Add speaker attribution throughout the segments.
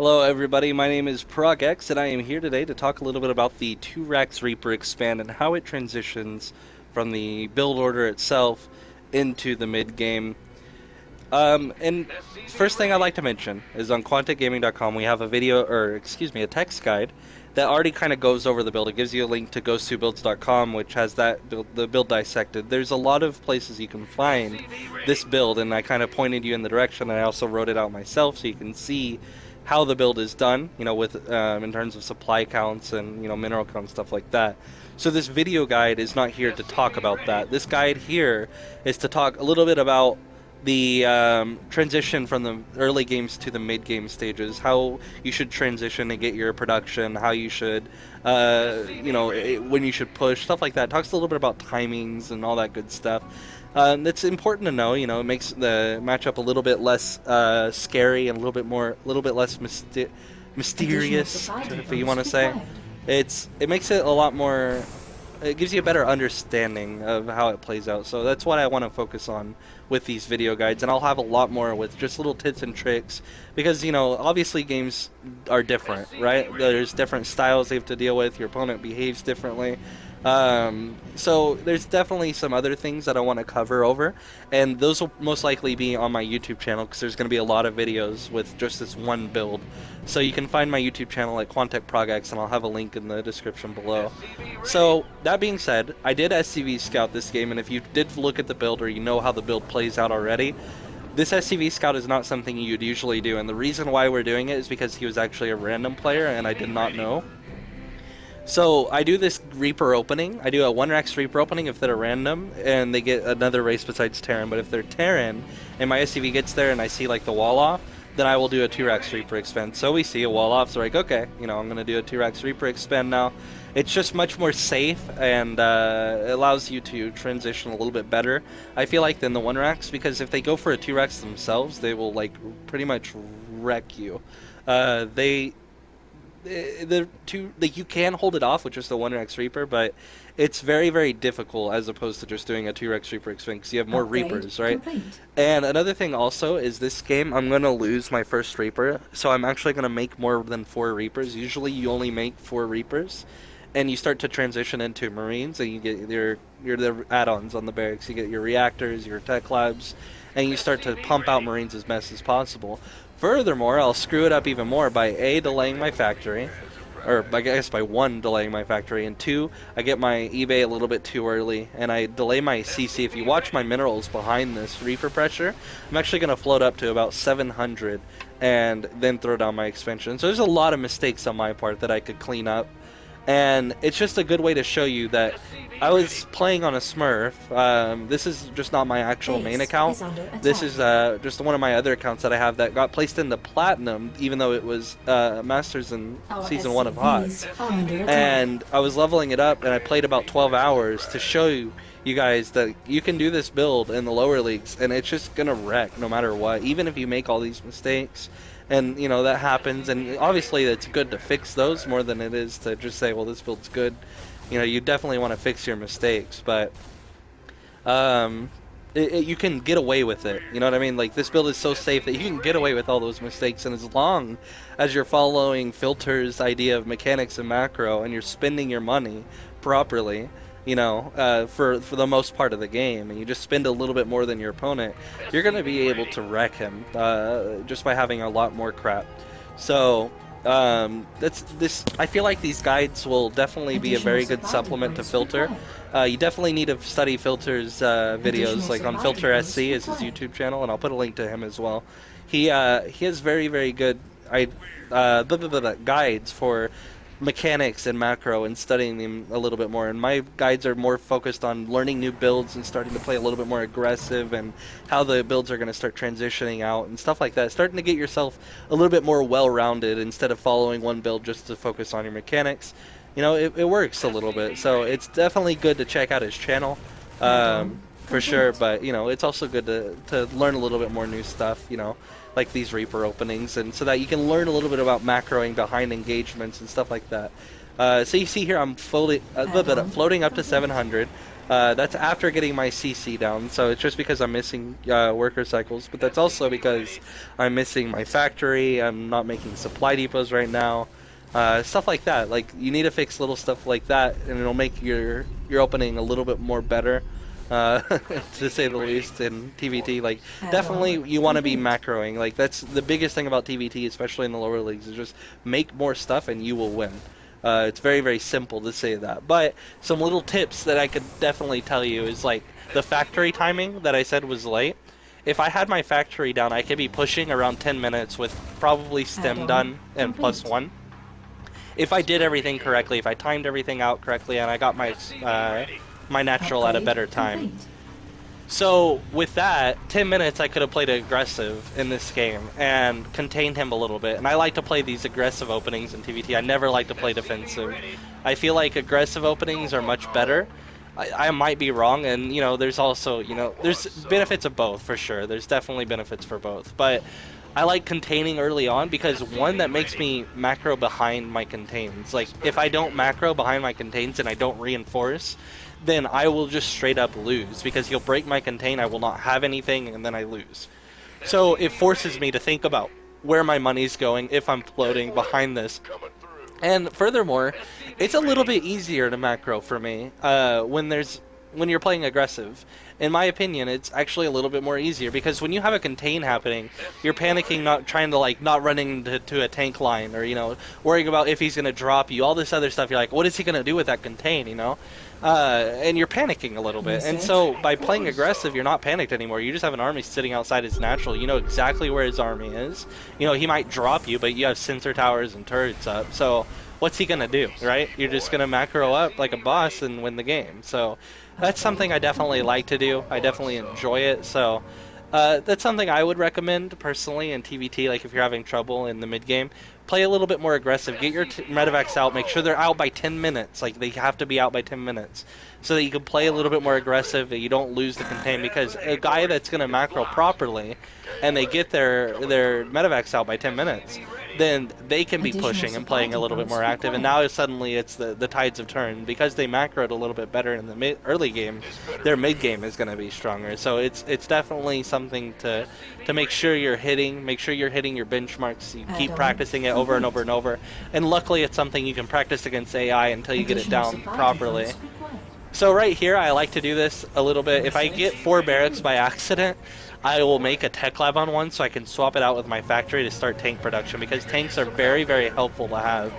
Speaker 1: Hello everybody, my name is ProgX and I am here today to talk a little bit about the 2-Rax Reaper expand and how it transitions from the build order itself into the mid-game. And first thing I'd like to mention is on quanticgaming.com we have a video, or excuse me, a text guide that already kind of goes over the build. It gives you a link to goes2builds.com, which has that build, the build dissected. There's a lot of places you can find this build, and I kind of pointed you in the direction. And I also wrote it out myself so you can see how the build is done, with in terms of supply counts and mineral counts, stuff like that. So this video guide is not here to talk about that. This guide here is to talk a little bit about the transition from the early games to the mid game stages, how you should transition and get your production, how you should, when you should push, stuff like that. Talks a little bit about timings and all that good stuff. It's important to know. It makes the matchup a little bit less scary and a little bit less mysterious, if you want to say. It makes it a lot more. It gives you a better understanding of how it plays out. So that's what I want to focus on with these video guides, and I'll have a lot more with just little tips and tricks because obviously games are different, right? There's different styles they have to deal with. Your opponent behaves differently. So there's definitely some other things that I want to cover over, and those will most likely be on my YouTube channel because there's going to be a lot of videos with just this one build. So you can find my YouTube channel at QuantechProgX, and I'll have a link in the description below. So that being said, I did SCV scout this game, and if you did look at the build or you know how the build plays out already, this SCV scout is not something you'd usually do, and the reason why we're doing it is because he was actually a random player and I did not know. So I do this Reaper opening. I do a 1-Rax Reaper opening if they're random, and they get another race besides Terran. But if they're Terran, and my SCV gets there and I see like the wall off, then I will do a 2-Rax Reaper expand. So we see a wall off, so like, okay, I'm going to do a 2-Rax Reaper expand now. It's just much more safe, and it allows you to transition a little bit better, I feel like, than the 1-Rax, because if they go for a 2-Rax themselves, they will like pretty much wreck you. You can hold it off with just the 1-Rax Reaper, but it's very, very difficult as opposed to just doing a 2-Rax Reaper expand because you have more Reapers, right? And another thing also is this game, I'm going to lose my first Reaper, so I'm actually going to make more than 4 Reapers. Usually you only make 4 Reapers, and you start to transition into Marines, and you get the add-ons on the barracks. You get your reactors, your tech labs, and you start to pump out Marines as best as possible. Furthermore, I'll screw it up even more by A, delaying my factory, or I guess by 1, delaying my factory, and 2, I get my eBay a little bit too early, and I delay my CC. If you watch my minerals behind this Reaper pressure, I'm actually going to float up to about 700 and then throw down my expansion. So there's a lot of mistakes on my part that I could clean up. And it's just a good way to show you that I was playing on a Smurf. This is just not my actual main account. This is just one of my other accounts that I have that got placed into Platinum, even though it was Masters in Season 1 of HOTS. And I was leveling it up, and I played about 12 hours to show you guys that you can do this build in the lower leagues, and it's just going to wreck no matter what, even if you make all these mistakes. And, that happens, and obviously it's good to fix those more than it is to just say, well, this build's good. You definitely want to fix your mistakes, but you can get away with it. You know what I mean? Like, this build is so safe that you can get away with all those mistakes, and as long as you're following Filter's idea of mechanics and macro, and you're spending your money properly, for the most part of the game, and you just spend a little bit more than your opponent, you're going to be able to wreck him just by having a lot more crap. So I feel like these guides will definitely be a very good supplement to Filter. You definitely need to study Filter's videos, like on Filter SC is his YouTube channel, and I'll put a link to him as well. He has very, very good guides for mechanics and macro and studying them a little bit more, and my guides are more focused on learning new builds and starting to play a little bit more aggressive and how the builds are going to start transitioning out and stuff like that, starting to get yourself a little bit more well-rounded instead of following one build just to focus on your mechanics. It works a little bit, so it's definitely good to check out his channel for sure, but it's also good to learn a little bit more new stuff, like these Reaper openings, and so that you can learn a little bit about macroing behind engagements and stuff like that. So you see here I'm floating up to 700. That's after getting my CC down, so it's just because I'm missing worker cycles, but that's also because I'm missing my factory, I'm not making supply depots right now, stuff like that. Like, you need to fix little stuff like that, and it'll make your opening a little bit more better, uh, to say the least, in TVT. Like, definitely you want to be macroing. Like, that's the biggest thing about TVT, especially in the lower leagues, is just make more stuff and you will win. It's very, very simple to say that. But some little tips that I could definitely tell you is like the factory timing that I said was late. If I had my factory down, I could be pushing around 10 minutes with probably stem done and plus one. If I did everything correctly, if I timed everything out correctly, and I got my natural at a better time. So with that, 10 minutes I could have played aggressive in this game and contained him a little bit. And I like to play these aggressive openings in TVT. I never like to play defensive. I feel like aggressive openings are much better. I might be wrong, and there's also, there's benefits of both for sure. There's definitely benefits for both. But I like containing early on because one, that makes me macro behind my contains. Like, if I don't macro behind my contains and I don't reinforce, then I will just straight up lose because he'll break my contain, I will not have anything, and then I lose. So it forces me to think about where my money's going if I'm floating behind this. And furthermore, it's a little bit easier to macro for me when you're playing aggressive. In my opinion, it's actually a little bit more easier because when you have a contain happening, you're panicking, not trying to not running to a tank line or worrying about if he's gonna drop you, all this other stuff. You're like, what is he gonna do with that contain? And you're panicking a little bit. And so by playing aggressive, you're not panicked anymore. You just have an army sitting outside his natural. You know exactly where his army is. He might drop you, but you have sensor towers and turrets up. So what's he gonna do, right? You're just gonna macro up like a boss and win the game. So that's something I definitely like to do. I definitely enjoy it. So that's something I would recommend personally in TVT. Like, if you're having trouble in the mid game, play a little bit more aggressive. Get your medevacs out. Make sure they're out by 10 minutes. Like, they have to be out by 10 minutes so that you can play a little bit more aggressive and you don't lose the contain. Because a guy that's going to macro properly and they get their medevacs out by 10 minutes, then they can be pushing and playing a little bit more active. And now suddenly it's the tides have turned because they macroed a little bit better in the early game. Their mid game is going to be stronger. So it's definitely something to make sure you're hitting. Make sure you're hitting your benchmarks. You keep practicing it over and over and over. And luckily, it's something you can practice against AI until you get it down properly. So right here, I like to do this a little bit. If I get 4 barracks by accident, I will make a tech lab on one so I can swap it out with my factory to start tank production, because tanks are very, very helpful to have.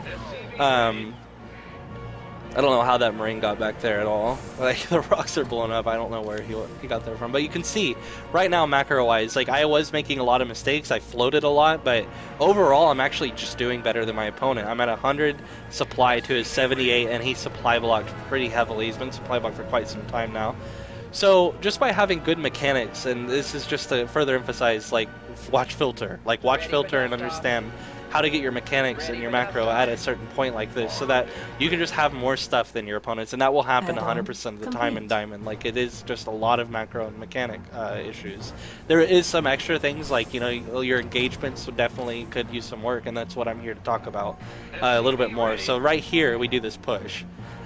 Speaker 1: I don't know how that Marine got back there at all. Like, the rocks are blown up. I don't know where he got there from. But you can see, right now, macro-wise, like, I was making a lot of mistakes. I floated a lot, but overall, I'm actually just doing better than my opponent. I'm at 100 supply to his 78, and he's supply blocked pretty heavily. He's been supply blocked for quite some time now. So, just by having good mechanics, and this is just to further emphasize, like, watch filter. Like, watch filter and understand how to get your mechanics and your macro at a certain point like this, so that you can just have more stuff than your opponents, and that will happen 100% of the time in Diamond. Like, it is just a lot of macro and mechanic issues. There is some extra things, like, your engagements definitely could use some work, and that's what I'm here to talk about a little bit more. So right here, we do this push.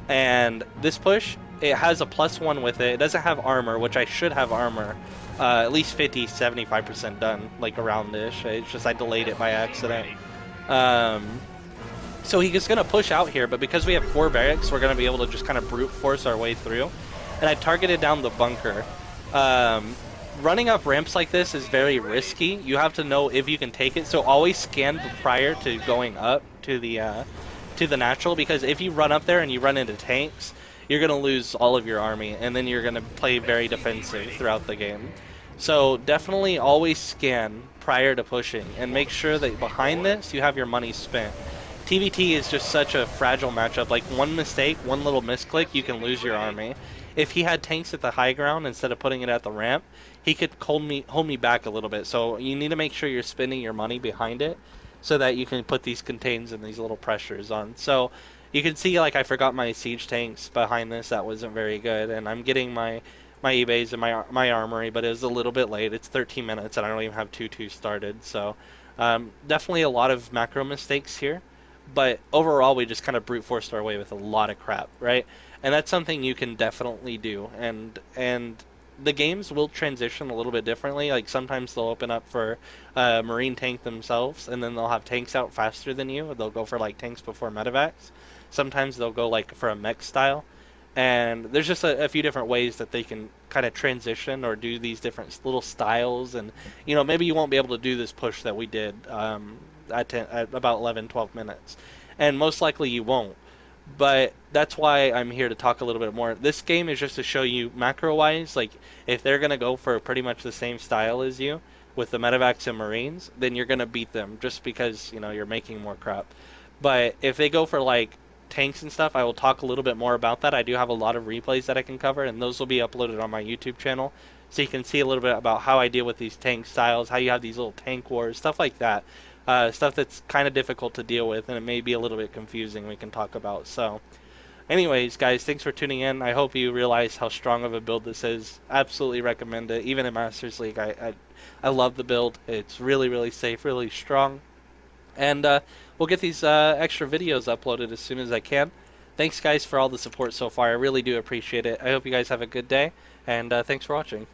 Speaker 1: And this push, it has a +1 with it. It doesn't have armor, which I should have armor. At least 50-75% done, like around-ish. It's just I delayed it by accident. So he's going to push out here, but because we have 4 barracks, we're going to be able to just kind of brute force our way through. And I targeted down the bunker. Running up ramps like this is very risky. You have to know if you can take it, so always scan prior to going up to the natural, because if you run up there and you run into tanks, you're going to lose all of your army, and then you're going to play very defensive throughout the game. So definitely always scan prior to pushing, and make sure that behind this you have your money spent. TVT is just such a fragile matchup. Like, one mistake, one little misclick, you can lose your army. If he had tanks at the high ground instead of putting it at the ramp, he could hold me back a little bit. So you need to make sure you're spending your money behind it, so that you can put these contains and these little pressures on. So you can see, like, I forgot my siege tanks behind this. That wasn't very good, and I'm getting my eBays and my armory, but it was a little bit late. It's 13 minutes, and I don't even have 2-2 started. So definitely a lot of macro mistakes here, but overall we just kind of brute forced our way with a lot of crap, right? and that's something you can definitely do. And the games will transition a little bit differently. Like sometimes they'll open up for marine tank themselves, and then they'll have tanks out faster than you. They'll go for like tanks before medevacs. Sometimes they'll go like for a mech style. And there's just a few different ways that they can kind of transition or do these different little styles. And, maybe you won't be able to do this push that we did at about 11, 12 minutes. And most likely you won't. But that's why I'm here to talk a little bit more. This game is just to show you macro wise, like if they're gonna go for pretty much the same style as you with the medevacs and marines, then you're gonna beat them just because you're making more crap. But if they go for like tanks and stuff, I will talk a little bit more about that. I do have a lot of replays that I can cover, and those will be uploaded on my YouTube channel, so you can see a little bit about how I deal with these tank styles, how you have these little tank wars, stuff like that. Stuff that's kind of difficult to deal with, and it may be a little bit confusing. We can talk about. So, anyways, guys, thanks for tuning in. I hope you realize how strong of a build this is. Absolutely recommend it. Even in Masters League, I love the build. It's really, really safe, really strong. And we'll get these extra videos uploaded as soon as I can. Thanks, guys, for all the support so far. I really do appreciate it. I hope you guys have a good day, and thanks for watching.